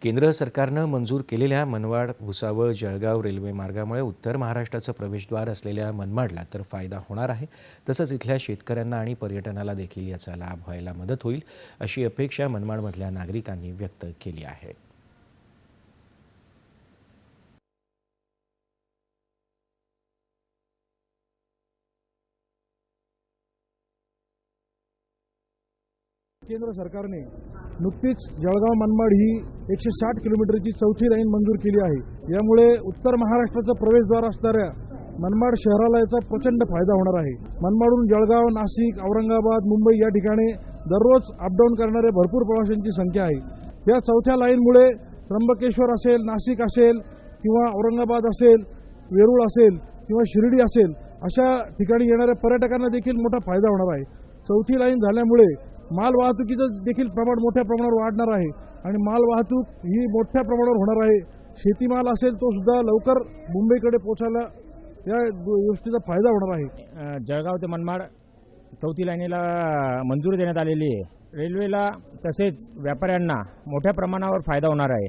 केंद्र सरकारनं मंजूर केलेल्या मनमाड भुसावळ जळगाव रेल्वे मार्गामुळे उत्तर महाराष्ट्राचं प्रवेशद्वार असलेल्या मनमाडला तर फायदा होणार आहे, तसंच इथल्या शेतकऱ्यांना आणि पर्यटनाला देखील याचा लाभ व्हायला मदत होईल अशी अपेक्षा मनमाडमधल्या नागरिकांनी व्यक्त केली आहे। केंद्र सरकारने नुकतीच जळगाव मनमाड ही 160 किलोमीटरची चौथी लाईन मंजूर केली आहे। यामुळे उत्तर महाराष्ट्राचा प्रवेशद्वार असणाऱ्या मनमाड शहराला याचा प्रचंड फायदा होणार आहे। मनमाडहून जळगाव, नाशिक, औरंगाबाद, मुंबई या ठिकाणी दररोज अपडाऊन करणारे भरपूर प्रवाशांची संख्या आहे। या चौथ्या लाईनमुळे त्र्यंबकेश्वर असेल, नाशिक असेल किंवा औरंगाबाद असेल, वेरूळ असेल किंवा शिर्डी असेल अशा ठिकाणी येणाऱ्या पर्यटकांना देखील मोठा फायदा होणार आहे। चौथी लाईन झाल्यामुळे माल वाहतुकीचं देखील प्रमाण मोठ्या प्रमाणावर वाढणार आहे आणि माल वाहतूक ही मोठ्या प्रमाणावर होणार आहे। शेतीमाल असेल तो सुद्धा लवकर मुंबईकडे पोहोचायला या गोष्टीचा फायदा होणार आहे। जळगाव ते मनमाड चौथी लाईनीला मंजुरी देण्यात आलेली आहे। रेल्वेला तसेच व्यापाऱ्यांना मोठ्या प्रमाणावर फायदा होणार आहे।